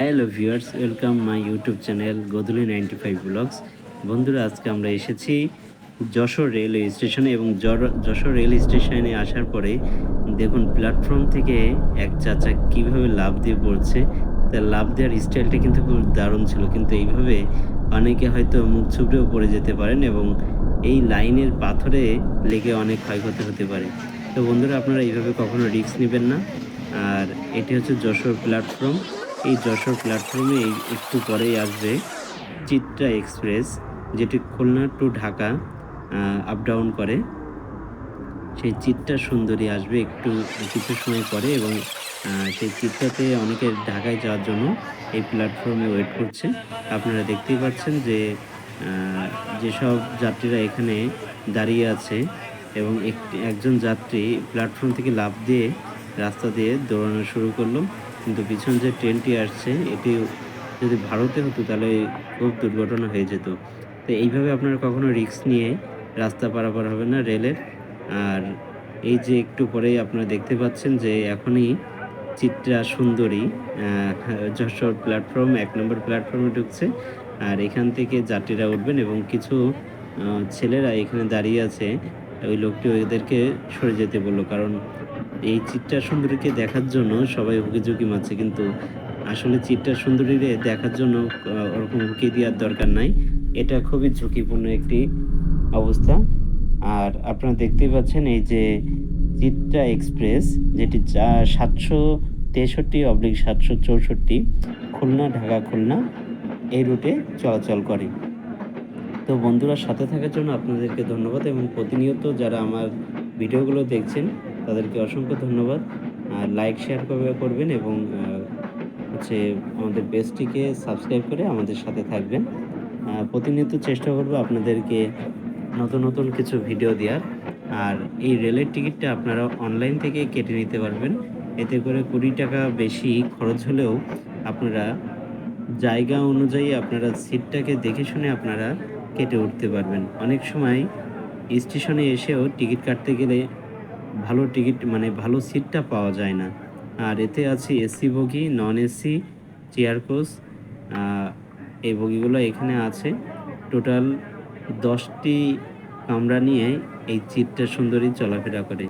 Hello viewers, welcome my YouTube channel Godhuli 95 blogs. বন্ধুরা, আজকে আমরা এসেছি যশোর রেলওয়ে স্টেশনে এবং যশোর রেল স্টেশনে আসার পরে দেখুন প্ল্যাটফর্ম থেকে এক চাচা কীভাবে লাফ দিয়ে পড়ছে। তার লাফ দেওয়ার স্টাইলটা কিন্তু খুব দারুণ ছিল। কিন্তু এইভাবে অনেকে হয়তো মুখ থুবড়েও পড়ে যেতে পারেন এবং এই লাইনের পাথরে লেগে অনেক ক্ষয়ক্ষতি হতে পারে। তো বন্ধুরা, আপনারা এইভাবে কখনো রিস্ক নিবেন না। আর এটি হচ্ছে যশোর প্ল্যাটফর্ম। এই যশোর প্ল্যাটফর্মে একটু পরেই আসবে চিত্রা এক্সপ্রেস, যেটি Khulna to Dhaka up down করে। সেই চিত্রা সুন্দরী আসবে একটু কিছু সময় পরে এবং সেই চিত্রাতে অনেকে ঢাকায় যাওয়ার জন্য এই প্ল্যাটফর্মে ওয়েট করছে। আপনারা দেখতেই পাচ্ছেন যে আ যেসব যাত্রীরা এখানে দাঁড়িয়ে আছে এবং একজন যাত্রী প্ল্যাটফর্ম থেকে লাফ দিয়ে রাস্তা দিয়ে দৌড়ানো শুরু করল। কিন্তু পিছন যে ট্রেনটি আসছে এটি যদি ভারতে হতো তাহলে খুব দুর্ঘটনা হয়ে যেত। তো এইভাবে আপনারা কখনো রিস্ক নিয়ে রাস্তা পারাপার হবেন না রেলের। আর এই যে একটু পরেই আপনারা দেখতে পাচ্ছেন যে এখনই চিত্রা সুন্দরী যশোর প্ল্যাটফর্ম ১ নম্বর প্ল্যাটফর্মে ঢুকছে। আর এখান থেকে যাত্রীরা উঠবেন এবং কিছু ছেলেরা এখানে দাঁড়িয়ে আছে। ওই লোকটি ওদেরকে সরে যেতে বলল। কারণ এই চিত্রা সুন্দরীকে দেখার জন্য সবাই হুকিঝুঁকি মারছে। কিন্তু আসলে চিত্রা সুন্দরীরে দেখার জন্য ওরকম হুমকি দেওয়ার দরকার নাই। এটা খুবই ঝুঁকিপূর্ণ একটি অবস্থা। আর আপনারা দেখতেই পাচ্ছেন এই যে চিত্রা এক্সপ্রেস, যেটি ৭63/৭64 খুলনা ঢাকা খুলনা এই রুটে চলাচল করে। তো বন্ধুরা, সাথে থাকার জন্য আপনাদেরকে ধন্যবাদ এবং প্রতিনিয়ত যারা আমার ভিডিওগুলো দেখছেন তাদেরকে অসংখ্য ধন্যবাদ। আর লাইক শেয়ার করবেন এবং হচ্ছে আমাদের পেজটিকে সাবস্ক্রাইব করে আমাদের সাথে থাকবেন। প্রতিনিয়ত চেষ্টা করব আপনাদেরকে নতুন কিছু ভিডিও দেওয়ার। আর এই রেলের টিকিটটা আপনারা অনলাইন থেকে কেটে নিতে পারবেন। এতে করে ৳২০ বেশি খরচ হলেও আপনারা জায়গা অনুযায়ী আপনারা সিটটাকে দেখে শুনে আপনারা কেটে উঠতে পারবেন। অনেক সময় স্টেশনে এসেও টিকিট কাটতে গেলে ভালো টিকিট মানে ভালো সিটটা পাওয়া যায় না। আর এতে আছে এসি বগি, নন এসি, চেয়ার কোচ। আ এই বগিগুলো এখানে আছে। টোটাল ১০ টি কামরা নিয়ে এই চিত্রা সুন্দরী চলাফেরা করে।